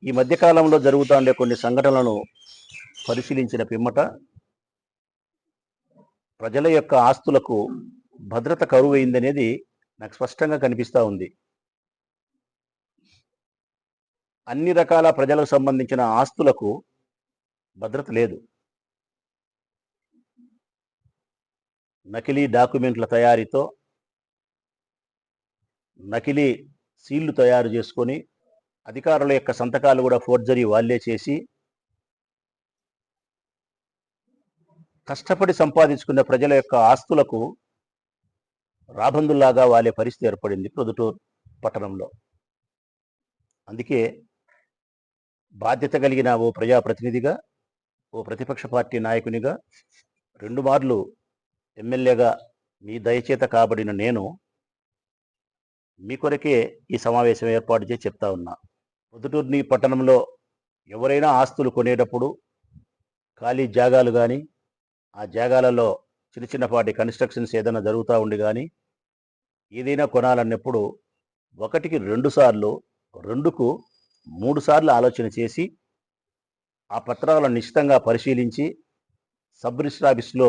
ఈ మధ్యకాలంలో జరుగుతూ ఉండే కొన్ని సంఘటనలను పరిశీలించిన పిమ్మట ప్రజల యొక్క ఆస్తులకు భద్రత కరువైందనేది నాకు స్పష్టంగా కనిపిస్తూ ఉంది. అన్ని రకాల ప్రజలకు సంబంధించిన ఆస్తులకు భద్రత లేదు. నకిలీ డాక్యుమెంట్ల తయారీతో నకిలీ సీళ్లు తయారు చేసుకొని అధికారుల యొక్క సంతకాలు కూడా ఫోర్జరీ వాళ్ళే చేసి కష్టపడి సంపాదించుకున్న ప్రజల యొక్క ఆస్తులకు రాబందుల్లాగా వాలే పరిస్థితి ఏర్పడింది ప్రొద్దుటూరు పట్టణంలో. అందుకే బాధ్యత కలిగిన ఓ ప్రజాప్రతినిధిగా, ఓ ప్రతిపక్ష పార్టీ నాయకునిగా, 2 మార్లు ఎమ్మెల్యేగా మీ దయచేత కాబడిన నేను మీ కొరకే ఈ సమావేశం ఏర్పాటు చేసి చెప్తా ఉన్నా. ప్రొద్దుటూరు పట్టణంలో ఎవరైనా ఆస్తులు కొనేటప్పుడు ఖాళీ జాగాలు కానీ, ఆ జాగాలలో చిన్నపాటి కన్స్ట్రక్షన్స్ ఏదైనా జరుగుతూ ఉండి కానీ, ఏదైనా కొనాలన్నప్పుడు 1కి 2 సార్లు, 2కు 3 సార్లు ఆలోచన చేసి ఆ పత్రాలను నిశ్చితంగా పరిశీలించి సబ్ రిజిస్టర్ ఆఫీస్లో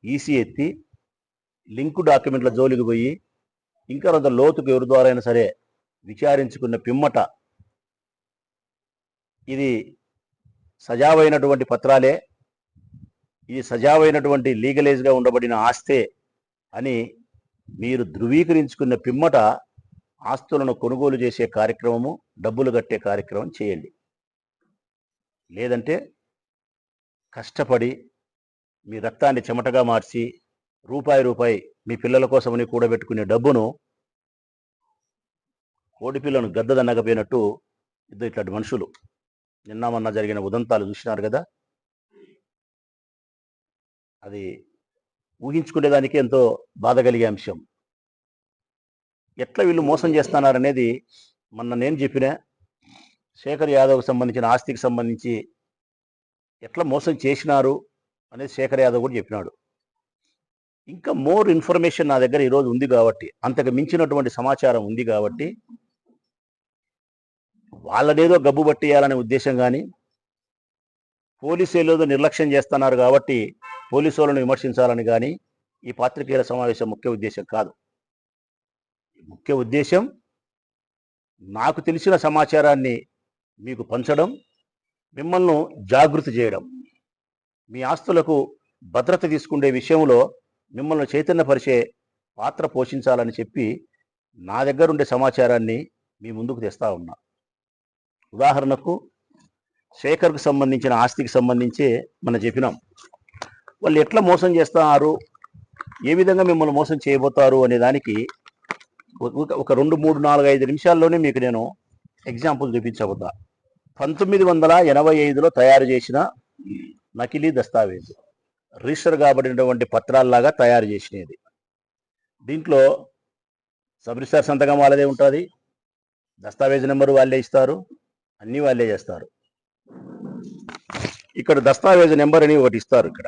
ఈసీ ఎత్తి లింకు డాక్యుమెంట్ల జోలికి పోయి ఇంకా కొంత లోతుకు ఎవరి ద్వారా అయినా సరే విచారించుకున్న పిమ్మట ఇది సజావైనటువంటి పత్రాలే, ఇది సజావైనటువంటి లీగలైజ్గా ఉండబడిన ఆస్తే అని మీరు ధృవీకరించుకున్న పిమ్మట ఆస్తులను కొనుగోలు చేసే కార్యక్రమము, డబ్బులు కట్టే కార్యక్రమం చేయండి. లేదంటే కష్టపడి మీ రక్తాన్ని చెమటగా మార్చి రూపాయి మీ పిల్లల కోసమని కూడబెట్టుకునే డబ్బును కోడిపిల్లను గద్దదన్నకపోయినట్టు ఇట్లాంటి మనుషులు నిన్న మొన్న జరిగిన ఉదంతాలు చూసినారు కదా. అది ఊహించుకునేదానికి ఎంతో బాధ కలిగే అంశం. ఎట్లా వీళ్ళు మోసం చేస్తున్నారనేది మొన్న నేను చెప్పిన శేఖర్ యాదవ్కి సంబంధించిన ఆస్తికి సంబంధించి ఎట్లా మోసం చేసినారు అనేది శేఖర్ యాదవ్ కూడా చెప్పినాడు. ఇంకా మోర్ ఇన్ఫర్మేషన్ నా దగ్గర ఈరోజు ఉంది కాబట్టి, అంతకు మించినటువంటి సమాచారం ఉంది కాబట్టి వాళ్ళనేదో గబ్బు పట్టేయాలనే ఉద్దేశం కానీ, పోలీసులు ఏదో నిర్లక్ష్యం చేస్తున్నారు కాబట్టి పోలీసు వాళ్ళను విమర్శించాలని కానీ ఈ పాత్రికేయుల సమావేశం ముఖ్య ఉద్దేశం కాదు. ముఖ్య ఉద్దేశం నాకు తెలిసిన సమాచారాన్ని మీకు పంచడం, మిమ్మల్ని జాగృతి చేయడం, మీ ఆస్తులకు భద్రత తీసుకునే విషయంలో మిమ్మల్ని చైతన్యపరిచే పాత్ర పోషించాలని చెప్పి నా దగ్గర ఉండే సమాచారాన్ని మీ ముందుకు తెస్తా ఉన్నా. ఉదాహరణకు శేఖర్కు సంబంధించిన ఆస్తికి సంబంధించి మనం చెప్పినాం. వాళ్ళు ఎట్లా మోసం చేస్తున్నారు, ఏ విధంగా మిమ్మల్ని మోసం చేయబోతారు అనే దానికి ఒక 2, 3, 4, 5 నిమిషాల్లోనే మీకు నేను ఎగ్జాంపుల్ చూపించబోతా. 1985లో తయారు చేసిన నకిలీ దస్తావేజు, రిజిస్టర్ కాబడినటువంటి పత్రాల్లాగా తయారు చేసినది. దీంట్లో సబ్ రిజిస్టర్ సంతకం వాళ్ళదే ఉంటుంది, దస్తావేజ్ నెంబరు వాళ్ళే ఇస్తారు, అన్నీ వాళ్ళే చేస్తారు. ఇక్కడ దస్తావేజ్ నెంబర్ అని ఒకటి ఇస్తారు. ఇక్కడ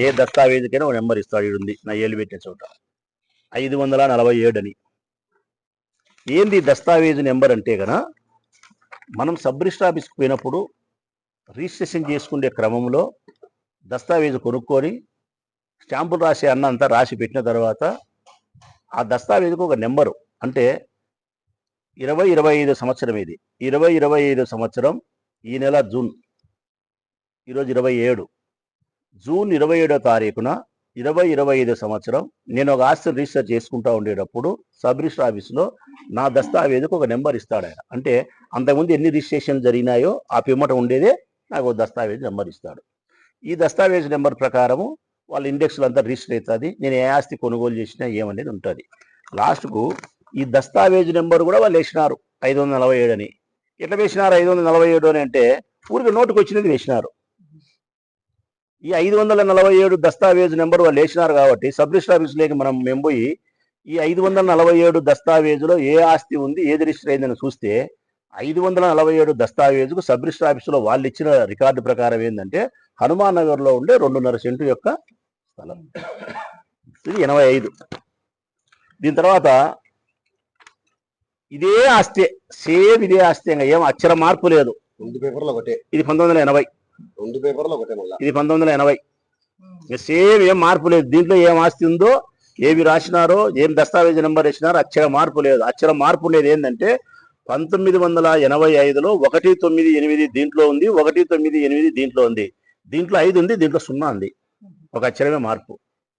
ఏ దస్తావేజుకైనా ఒక నెంబర్ ఇస్తాడు. ఇది ఉంది నా ఏళ్ళు పెట్టే చోట 547 అని. ఏంది దస్తావేజు నెంబర్ అంటే కనుక, మనం సబ్ రిజిస్టర్ ఆఫీస్కి పోయినప్పుడు రిజిస్ట్రేషన్ చేసుకునే క్రమంలో దస్తావేజు కొనుక్కొని స్టాంపులు రాసే అంతా రాసి పెట్టిన తర్వాత ఆ దస్తావేజుకు ఒక నెంబరు, అంటే 2025 సంవత్సరం, ఇది 2025 సంవత్సరం, ఈ నెల జూన్, ఈరోజు 27, జూన్ 27వ తారీఖున 2025 సంవత్సరం నేను ఒక ఆస్తి రిజిస్టర్ చేసుకుంటా ఉండేటప్పుడు సబ్ రిజిస్టర్ ఆఫీస్లో నా దస్తావేజుకు ఒక నెంబర్ ఇస్తాడు ఆయన. అంటే అంతకుముందు ఎన్ని రిజిస్ట్రేషన్ జరిగినాయో ఆ పిమ్మట ఉండేదే నాకు ఒక దస్తావేజ్ నెంబర్ ఇస్తాడు. ఈ దస్తావేజ్ నెంబర్ ప్రకారము వాళ్ళ ఇండెక్స్లో అంతా రిజిస్టర్ అవుతుంది. నేను ఏ ఆస్తి కొనుగోలు చేసినా ఏమనేది ఉంటుంది. లాస్ట్కు ఈ దస్తావేజ్ నెంబర్ కూడా వాళ్ళు వేసినారు 547 అని. ఎట్లా వేసినారు 547 అని అంటే ఊరికి నోటుకు వచ్చినది వేసినారు. ఈ 547 దస్తావేజు నెంబర్ వాళ్ళు వేసినారు కాబట్టి సబ్ రిజిస్టర్ ఆఫీస్లోకి మేము పోయి ఈ 547 దస్తావేజులో ఏ ఆస్తి ఉంది, ఏది రిజిస్టర్ అయిందని చూస్తే 547 దస్తావేజుకు సబ్ రిజిస్టర్ ఆఫీసులో వాళ్ళు ఇచ్చిన రికార్డు ప్రకారం ఏంటంటే హనుమాన్ నగర్లో ఉండే 2.5 సెంటు యొక్క స్థలం. ఇది 85. దీని తర్వాత ఇదే ఆస్తి, సేమ్ ఇదే ఆస్తి, ఇంకా ఏం అక్షర మార్పు లేదు. రెండు పేపర్లు ఒకటే, ఇది 1980, రెండు పేపర్లు ఒకటే, మళ్ళీ ఇది 1980. సేమ్ ఏం మార్పు లేదు. దీంట్లో ఏం ఆస్తి ఉందో, ఏమి రాసినారో, ఏం దస్తావేజ్ నెంబర్ వేసినారో అక్షర మార్పు లేదు. అక్షర మార్పు ఉండేది ఏంటంటే 1985లో 198 దీంట్లో ఉంది, 198 దీంట్లో ఉంది, దీంట్లో 5 ఉంది, దీంట్లో 0 ఉంది. ఒక అక్షరమే మార్పు.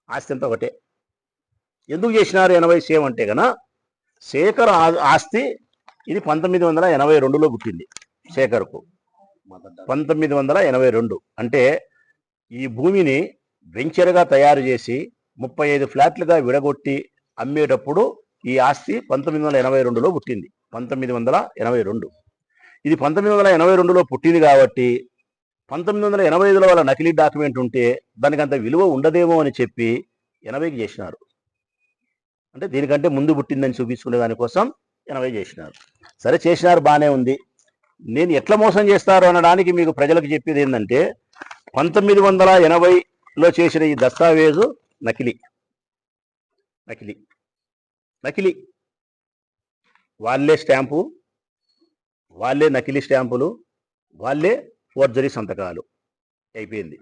ఆస్తి అంతా ఒకటే. ఎందుకు చేసినారు 80 సేమ్ అంటే కన శేఖర్ ఆస్తి ఇది 1982లో పుట్టింది. శేఖర్కు 1982 అంటే ఈ భూమిని వెంచర్గా తయారు చేసి 35 ఫ్లాట్లుగా విడగొట్టి అమ్మేటప్పుడు ఈ ఆస్తి 1982లో పుట్టింది. 1982 ఇది 1982లో పుట్టింది కాబట్టి 1985లో వాళ్ళ నకిలీ డాక్యుమెంట్ ఉంటే దానికి అంత విలువ ఉండదేమో అని చెప్పి 80కి చేసినారు. అంటే దీనికంటే ముందు పుట్టిందని చూపించుకునే దానికోసం 80 చేసినారు. సరే చేసినారు, బాగానే ఉంది. నేను ఎట్లా మోసం చేస్తారు అనడానికి మీకు ప్రజలకు చెప్పేది ఏంటంటే 1980లో చేసిన ఈ దస్తావేజు నకిలీ. నకిలీ నకిలీ వాళ్ళే స్టాంపు, వాళ్ళే నకిలీ స్టాంపులు, వాళ్ళే ఫోర్జరీ సంతకాలు అయిపోయింది.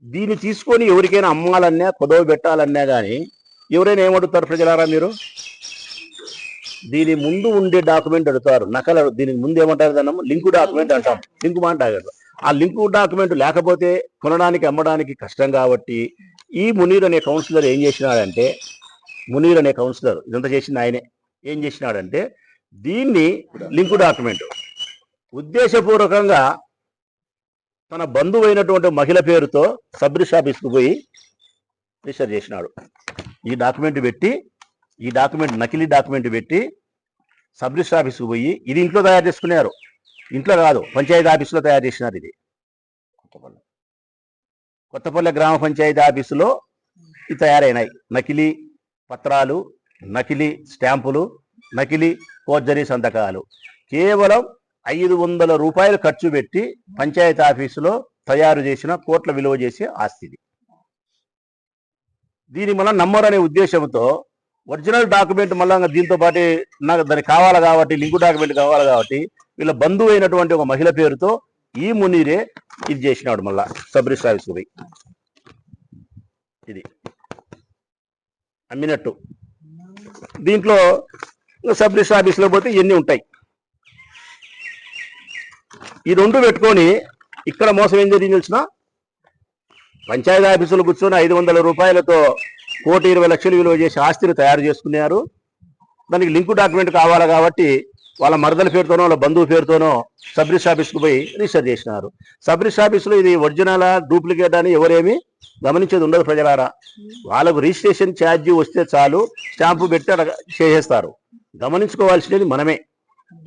దీన్ని తీసుకొని ఎవరికైనా అమ్మాలన్నా కొదవ పెట్టాలన్నా కానీ ఎవరైనా ఏమడుగుతారు ప్రజలారా? మీరు దీని ముందు ఉండే డాక్యుమెంట్ అడుగుతారు, నకలు. దీనికి ముందు ఏమంటారు? దాన్ని లింకు డాక్యుమెంట్ అంటాం. లింకు మాట ఆ లింకు డాక్యుమెంట్ లేకపోతే కొనడానికి అమ్మడానికి కష్టం కాబట్టి ఈ మునీర్ అనే కౌన్సిలర్ ఏం చేసినాడంటే, మునీర్ అనే కౌన్సిలర్ ఇదంతా చేసింది ఆయనే. ఏం చేసినాడంటే దీన్ని లింకు డాక్యుమెంట్ ఉద్దేశపూర్వకంగా తన బంధువు అయినటువంటి మహిళ పేరుతో సబ్ రిజిస్టర్ ఆఫీస్కు పోయి రిజిస్టర్ చేసినాడు. ఈ డాక్యుమెంట్ పెట్టి, ఈ డాక్యుమెంట్ నకిలీ డాక్యుమెంట్ పెట్టి సబ్ రిజిస్టర్ ఆఫీస్కు పోయి, ఇది ఇంట్లో తయారు చేసుకున్నారు, ఇంట్లో కాదు పంచాయతీ ఆఫీసులో తయారు చేసినారు. ఇది కొత్తపల్లె గ్రామ పంచాయతీ ఆఫీసులో ఇది తయారైనాయి. నకిలీ పత్రాలు, నకిలీ స్టాంపులు, నకిలీ ఫోర్జరీ సంతకాలు. కేవలం 500 రూపాయలు ఖర్చు పెట్టి పంచాయతీ ఆఫీసులో తయారు చేసిన కోట్ల విలువ చేసే ఆస్తిది. దీని మనం నమ్మరనే ఉద్దేశంతో ఒరిజినల్ డాక్యుమెంట్ మళ్ళా దీంతో పాటు నాకు దానికి కావాలి కాబట్టి, లింకు డాక్యుమెంట్ కావాలి కాబట్టి వీళ్ళ బంధువు అయినటువంటి ఒక మహిళ పేరుతో ఈ మునీరే ఇది చేసినాడు. మళ్ళా సబ్ రిజిస్టర్ ఆఫీస్కు పోయి ఇది అమ్మినట్టు. దీంట్లో సబ్ రిజిస్టర్ ఆఫీస్లో పోతే ఇవన్నీ ఉంటాయి. ఈ రెండు పెట్టుకొని ఇక్కడ మోసం ఏం జరిగింది తెలిసిన? పంచాయతీ ఆఫీసులో కూర్చొని 500 రూపాయలతో 1,20,00,000 విలువ చేసి ఆస్తిని తయారు చేసుకున్నారు. దానికి లింకు డాక్యుమెంట్ కావాలి కాబట్టి వాళ్ళ మరదల పేరుతోనో వాళ్ళ బంధువు పేరుతోనో సబ్ రిజిస్టర్ ఆఫీస్కు పోయి రిజిస్టర్ చేసినారు. సబ్ రిజిస్టర్ ఆఫీసులో ఇది ఒరిజినల్ డూప్లికేట్ అని ఎవరేమీ గమనించేది ఉండదు ప్రజలారా. వాళ్ళకు రిజిస్ట్రేషన్ ఛార్జీ వస్తే చాలు, స్టాంపు పెట్టి అలా చేసేస్తారు. గమనించుకోవాల్సినది మనమే.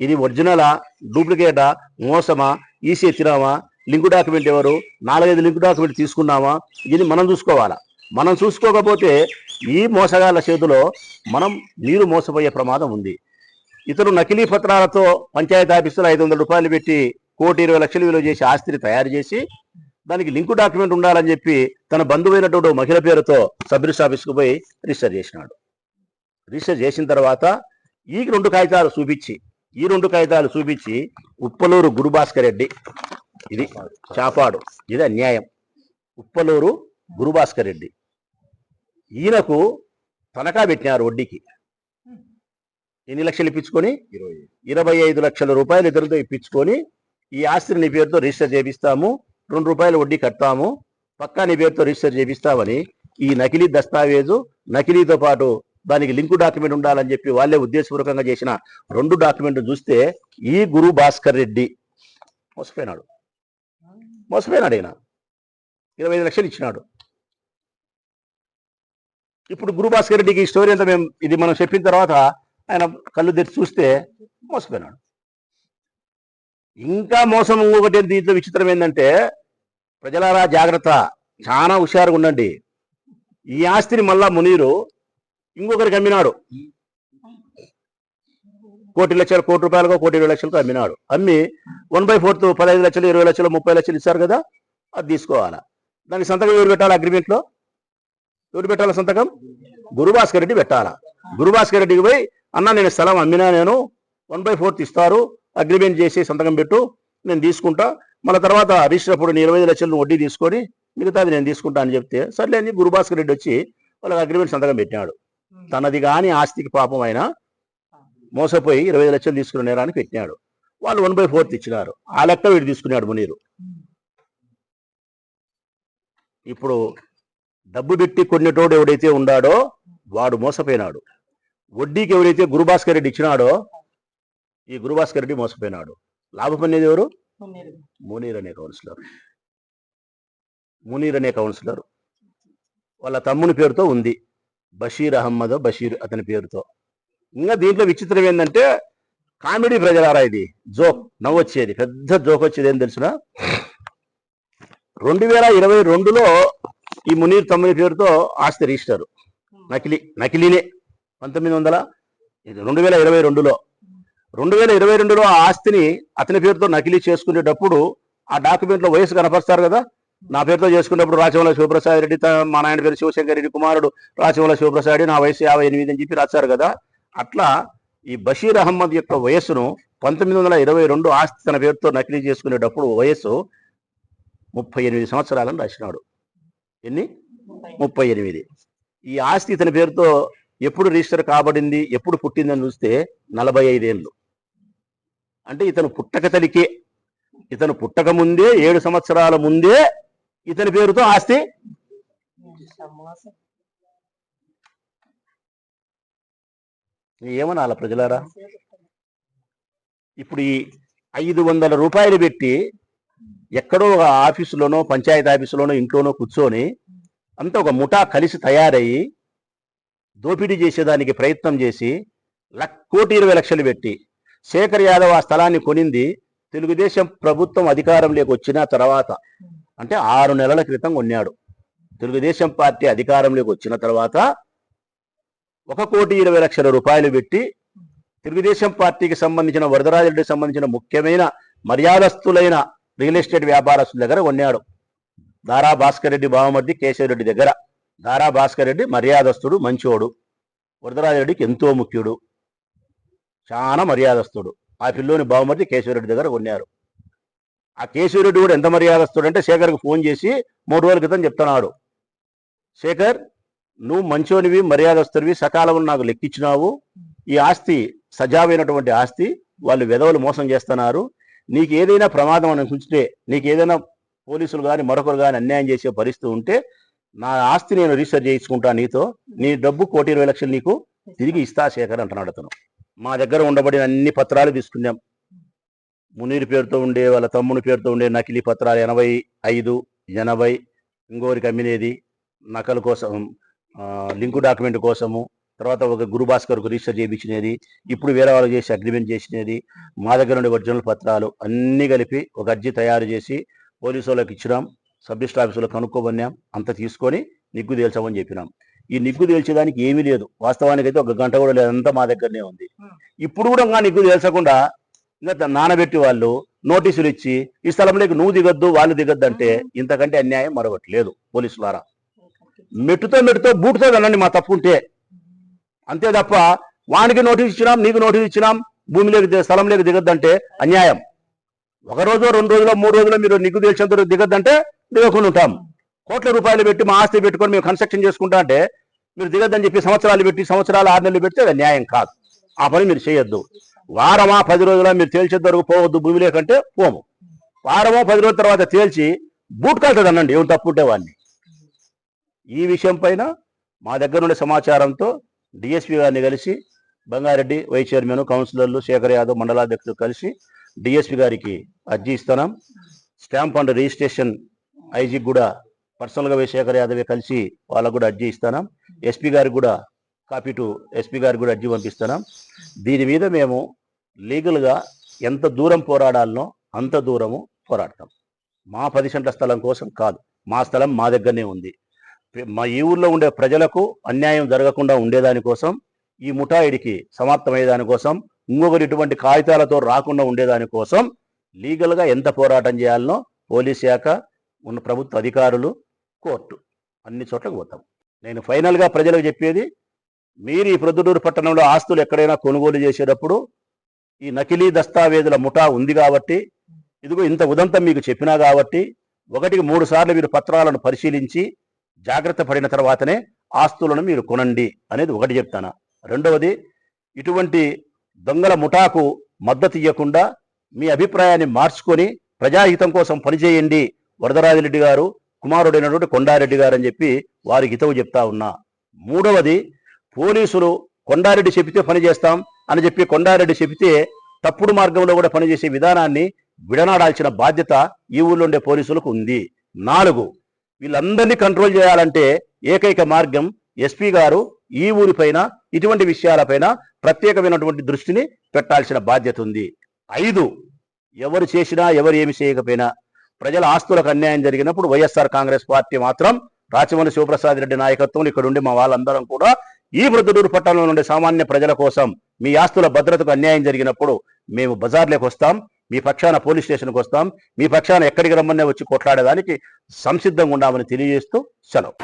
ఇది ఒరిజినలా, డూప్లికేటా, మోసమా, ఈసీ ఎత్తినామా, లింకు డాక్యుమెంట్ ఎవరు, 4-5 లింకు డాక్యుమెంట్ తీసుకున్నామా, ఇది మనం చూసుకోవాలా. మనం చూసుకోకపోతే ఈ మోసగాళ్ళ చేతిలో మీరు మోసపోయే ప్రమాదం ఉంది. ఇతరు నకిలీ పత్రాలతో పంచాయతీ ఆఫీసులో 500 రూపాయలు పెట్టి 1,20,00,000 విలువ చేసి ఆస్తిని తయారు చేసి దానికి లింకు డాక్యుమెంట్ ఉండాలని చెప్పి తన బంధువైనటువంటి మహిళ పేరుతో సబ్ రిజిస్టర్ ఆఫీస్కు పోయి రిజిస్టర్ చేసినాడు. రిజిస్టర్ చేసిన తర్వాత ఈ 2 కాగితాలు చూపించి ఉప్పలూరు గురుభాస్కర్ రెడ్డి, ఇది చాపాడు, ఇది అన్యాయం. ఉప్పలూరు గురుభాస్కర్ రెడ్డి ఈయనకు తనఖా పెట్టినారు వడ్డీకి. ఎన్ని లక్షలు ఇప్పించుకొని 25 లక్షల రూపాయలు ఇతరులతో ఇప్పించుకొని ఈ ఆస్తిని నీ పేరుతో రిజిస్టర్ చేపిస్తాము, 2 రూపాయలు వడ్డీ కడతాము, పక్కా నీ పేరుతో రిజిస్టర్ చేపిస్తామని ఈ నకిలీ దస్తావేజు, నకిలీతో పాటు దానికి లింకు డాక్యుమెంట్ ఉండాలని చెప్పి వాళ్ళే ఉద్దేశపూర్వకంగా చేసిన 2 డాక్యుమెంట్లు చూస్తే ఈ గురు భాస్కర్ రెడ్డి మోసపోయినాడు. ఆయన 25 లక్షలు ఇచ్చినాడు. ఇప్పుడు గురు భాస్కర్ రెడ్డికి ఈ స్టోరీ అంతా ఇది మనం చెప్పిన తర్వాత ఆయన కళ్ళు తెరిచి చూస్తే మోసపోయినాడు. ఇంకా మోసం ఇంకొకటి దీంట్లో విచిత్రం ఏంటంటే, ప్రజలారా జాగ్రత్త, చాలా హుషారుగా ఉండండి. ఈ ఆస్తిని మళ్ళా మునీరు ఇంకొకరికి అమ్మినాడు. 1,00,00,000 కోటి రూపాయలుగా 1,20,00,000 అమ్మినాడు. అమ్మి 1/4 15 లక్షలు, 20 లక్షలు, 30 లక్షలు ఇస్తారు కదా, అది తీసుకోవాలా. దానికి సంతకం ఎవరు పెట్టాలి? అగ్రిమెంట్లో ఎవరు పెట్టాలా సంతకం? గురుభాస్కర్ రెడ్డి పెట్టాలా. గురుభాస్కర్ రెడ్డికి పోయి, అన్న నేను స్థలం అమ్మినా, నేను 1/4 ఇస్తారు, అగ్రిమెంట్ చేసి సంతకం పెట్టు, నేను తీసుకుంటా, మళ్ళీ తర్వాత రిజిస్టర్ అప్పుడు 25 లక్షలు వడ్డీ తీసుకొని మిగతాది నేను తీసుకుంటా అని చెప్తే సర్లే అని గురుభాస్కర్ రెడ్డి వచ్చి వాళ్ళకి అగ్రిమెంట్ సంతకం పెట్టినాడు. తనది కానీ ఆస్తికి పాపం ఆయన మోసపోయి 25 లక్షలు తీసుకున్న నేరానికి పెట్టినాడు. వాళ్ళు 1/4 ఇచ్చినారు. ఆ లెక్క వీడు తీసుకున్నాడు మునీరు. ఇప్పుడు డబ్బు పెట్టి కొన్నిటోడు ఎవడైతే ఉన్నాడో వాడు మోసపోయినాడు. వడ్డీకి ఎవరైతే గురుభాస్కర్ రెడ్డి ఇచ్చినాడో ఈ గురుభాస్కర్ రెడ్డి మోసపోయినాడు. లాభపనేది ఎవరు? మునీర్ అనే కౌన్సిలర్. మునీర్ అనే కౌన్సిలర్ వాళ్ళ తమ్ముని పేరుతో ఉంది, బషీర్ అహ్మద్ బషీర్ అతని పేరుతో. ఇంకా దీంట్లో విచిత్రం ఏంటంటే కామెడీ ప్రజలారా, ఇది జోక్, నవ్వొచ్చేది, పెద్ద జోక్ వచ్చేది ఏం తెలుసునా, 2022లో ఈ మునీర్ తమ్ముని పేరుతో ఆస్తి రిజిస్టర్ నకిలీనే 2022లో 2022లో ఆ ఆస్తిని అతని పేరుతో నకిలీ చేసుకునేటప్పుడు ఆ డాక్యుమెంట్లో వయసు కనపరుస్తారు కదా. నా పేరుతో చేసుకునేటప్పుడు రాచవల్ల శివప్రసాద్ రెడ్డి, మా నాయన పేరు శివశంకర్ రెడ్డి కుమారుడు రాచవల్ల శివప్రసాద్, నా వయసు 58 అని చెప్పి రాశారు కదా. అట్లా ఈ బషీర్ అహ్మద్ యొక్క వయస్సును 1922 ఆస్తి తన పేరుతో నకిలీ చేసుకునేటప్పుడు వయస్సు 38 సంవత్సరాలను రాసినాడు. ఎన్ని? 38. ఈ ఆస్తి ఇతని పేరుతో ఎప్పుడు రిజిస్టర్ కాబడింది, ఎప్పుడు పుట్టిందని చూస్తే 45 ఏళ్ళు. అంటే ఇతను పుట్టక ముందే 7 సంవత్సరాల ముందే ఇతని పేరుతో ఆస్తి. ఏమనాల ప్రజలారా? ఇప్పుడు ఈ 500 రూపాయలు పెట్టి ఎక్కడో ఒక ఆఫీసులోనో పంచాయతీ ఆఫీసులోనో ఇంట్లోనో కూర్చొని అంతా ఒక ముఠా కలిసి తయారయ్యి దోపిడీ చేసేదానికి ప్రయత్నం చేసి 1,20,00,000 పెట్టి శేఖర్ యాదవ్ ఆ స్థలాన్ని కొనింది తెలుగుదేశం ప్రభుత్వం అధికారంలోకి వచ్చిన తర్వాత, అంటే 6 నెలల క్రితం కొన్నాడు. తెలుగుదేశం పార్టీ అధికారంలోకి వచ్చిన తర్వాత 1,20,00,000 రూపాయలు పెట్టి తెలుగుదేశం పార్టీకి సంబంధించిన వరదరాజరెడ్డికి సంబంధించిన ముఖ్యమైన మర్యాదస్తులైన రియల్ ఎస్టేట్ వ్యాపారస్తుల దగ్గర కొన్నాడు. దారా భాస్కర్ రెడ్డి బావమర్ది కేశవరెడ్డి దగ్గర. దారా భాస్కర్ రెడ్డి మర్యాదస్తుడు, మంచోడు, వరదరాజరెడ్డికి ఎంతో ముఖ్యుడు, చాలా మర్యాదస్తుడు. ఆ పిల్లోని బావమర్ది కేశవరెడ్డి దగ్గర కొన్నారు. ఆ కేశవరెడ్డి కూడా ఎంత మర్యాదస్తుడు అంటే శేఖర్కి ఫోన్ చేసి 3 రోజుల క్రితం చెప్తున్నాడు, శేఖర్ నువ్వు మంచోనివి, మర్యాదస్తుడివి, సకాలంలో నాకు లెక్కించినావు, ఈ ఆస్తి సజావైనటువంటి ఆస్తి, వాళ్ళు వెధవలు మోసం చేస్తున్నారు, నీకు ఏదైనా ప్రమాదం అనుకుంటే, నీకు ఏదైనా పోలీసులు కానీ మరొకరు కానీ అన్యాయం చేసే పరిస్థితి ఉంటే నా ఆస్తి నేను రిజిస్టర్ చేయించుకుంటా, నీతో నీ డబ్బు 1,20,00,000 నీకు తిరిగి ఇస్తా శేఖర్ అంటున్నాడు అతను. మా దగ్గర ఉండబడిన అన్ని పత్రాలు తీసుకున్నాం. మునీర్ పేరుతో ఉండే, వాళ్ళ తమ్ముని పేరుతో ఉండే నకిలీ పత్రాలు 85, 80, ఇంకోరికి అమ్మినేది నకలు కోసం, లింకు డాక్యుమెంట్ కోసము, తర్వాత ఒక గురుభాస్కర్కు రిజిస్టర్ చేయించినది, ఇప్పుడు వేరే వాళ్ళకి చేసి అగ్రిమెంట్ చేసినది, మా దగ్గర ఉండే ఒరిజినల్ పత్రాలు అన్నీ కలిపి ఒక అర్జీ తయారు చేసి పోలీసు వాళ్ళకి ఇచ్చినాం, సబ్ రిజిస్టర్ ఆఫీసులో కనుక్కోబన్నాం, అంత తీసుకొని నిగ్గు తేల్చామని చెప్పినాం. ఈ నిగ్గు తేల్చేదానికి ఏమీ లేదు, వాస్తవానికి అయితే 1 గంట కూడా లేదంతా మా దగ్గరనే ఉంది. ఇప్పుడు కూడా ఇంకా నిగ్గు తేల్చకుండా ఇంకా నానబెట్టి వాళ్ళు నోటీసులు ఇచ్చి ఈ స్థలంలోకి నువ్వు దిగొద్దు వాళ్ళు దిగొద్దు అంటే ఇంతకంటే అన్యాయం మరొకటి లేదు. పోలీసులారా, మెట్టుతో బూటుతో అనండి మా తప్పుంటే, అంతే తప్ప వానికి నోటీస్ ఇచ్చినాం నీకు నోటీస్ ఇచ్చినాం భూమిలోకి స్థలంలోకి దిగొద్దంటే అన్యాయం. 1 రోజు 2 రోజులో 3 రోజుల్లో మీరు నిగ్గు తేల్చేంత దిగొద్దంటే దిగకుండా ఉంటాం. కోట్ల రూపాయలు పెట్టి మా ఆస్తి పెట్టుకొని మేము కన్స్ట్రక్షన్ చేసుకుంటా అంటే మీరు దిగద్దని చెప్పి సంవత్సరాలు 6 నెలలు పెడితే అది న్యాయం కాదు. ఆ పని మీరు చేయొద్దు. వారమా 10 రోజుల మీరు తేల్చేంత వరకు పోవద్దు భూమిలోకంటే పోము. వారమో 10 రోజుల తర్వాత తేల్చి బూట్ కలుతుంది అనండి ఏం తప్పుంటే వాడిని. ఈ విషయం పైన మా దగ్గర ఉండే సమాచారంతో డిఎస్పీ గారిని కలిసి, బంగారెడ్డి వైస్ చైర్మన్, కౌన్సిలర్లు, శేఖర్ యాదవ్ మండలాధ్యక్షులు కలిసి డిఎస్పీ గారికి అర్జీ ఇస్తున్నాం. స్టాంప్ అండ్ రిజిస్ట్రేషన్ ఐజీ కూడా పర్సనల్గా శేఖర్ యాదవే కలిసి వాళ్ళకు కూడా అర్జీ ఇస్తున్నాం. ఎస్పీ గారికి కూడా కాపీ టు ఎస్పీ గారికి కూడా అర్జీ పంపిస్తున్నాం. దీని మీద మేము లీగల్గా ఎంత దూరం పోరాడాలనో అంత దూరము పోరాడతాం. మా 10 సెంట్ల స్థలం కోసం కాదు, మా స్థలం మా దగ్గరనే ఉంది. మా ఈ ఊర్లో ఉండే ప్రజలకు అన్యాయం జరగకుండా ఉండేదానికోసం, ఈ ముఠాయిడికి సమాప్తమయ్యే దానికోసం, ఇంకొకరు ఇటువంటి కాగితాలతో రాకుండా ఉండేదానికోసం లీగల్గా ఎంత పోరాటం చేయాలనో పోలీస్ శాఖ, ఉన్న ప్రభుత్వ అధికారులు, కోర్టు అన్ని చోట్లకు పోతాం. నేను ఫైనల్గా ప్రజలకు చెప్పేది, మీరు ఈ ప్రొద్దుటూరు పట్టణంలో ఆస్తులు ఎక్కడైనా కొనుగోలు చేసేటప్పుడు ఈ నకిలీ దస్తావేజుల ముఠా ఉంది కాబట్టి, ఇదిగో ఇంత ఉదంతం మీకు చెప్పినా కాబట్టి 1-3 సార్లు మీరు పత్రాలను పరిశీలించి జాగ్రత్త పడిన తర్వాతనే ఆస్తులను మీరు కొనండి అనేది ఒకటి చెప్తాను. రెండవది, ఇటువంటి దొంగల ముఠాకు మద్దతు ఇవ్వకుండా మీ అభిప్రాయాన్ని మార్చుకొని ప్రజాహితం కోసం పనిచేయండి వరదరాజిరెడ్డి గారు, కుమారుడైనటువంటి కొండారెడ్డి గారు అని చెప్పి వారికి హితవు చెప్తా ఉన్నా. మూడవది, పోలీసులు కొండారెడ్డి చెబితే పని చేస్తాం అని చెప్పి కొండారెడ్డి చెబితే తప్పుడు మార్గంలో కూడా పనిచేసే విధానాన్ని విడనాడాల్సిన బాధ్యత ఈ ఊళ్ళో ఉండే పోలీసులకు ఉంది. 4, వీళ్ళందరినీ కంట్రోల్ చేయాలంటే ఏకైక మార్గం ఎస్పీ గారు ఈ ఊరిపైన ఇటువంటి విషయాలపైన ప్రత్యేకమైనటువంటి దృష్టిని పెట్టాల్సిన బాధ్యత ఉంది. 5, ఎవరు చేసినా ఎవరు ఏమి చేయకపోయినా ప్రజల ఆస్తులకు అన్యాయం జరిగినప్పుడు వైఎస్ఆర్ కాంగ్రెస్ పార్టీ మాత్రం రాచమల్లి శివప్రసాద్ రెడ్డి నాయకత్వం ఇక్కడ ఉండి మా వాళ్ళందరం కూడా ఈ ప్రొద్దుటూరు పట్టణంలో ఉండే సామాన్య ప్రజల కోసం మీ ఆస్తుల భద్రతకు అన్యాయం జరిగినప్పుడు మేము బజార్లోకి వస్తాం, మీ పక్షాన పోలీస్ స్టేషన్కి వస్తాం, మీ పక్షాన ఎక్కడికి రమ్మనే వచ్చి కొట్లాడేదానికి సంసిద్ధంగా ఉండామని తెలియజేస్తూ సెలవు.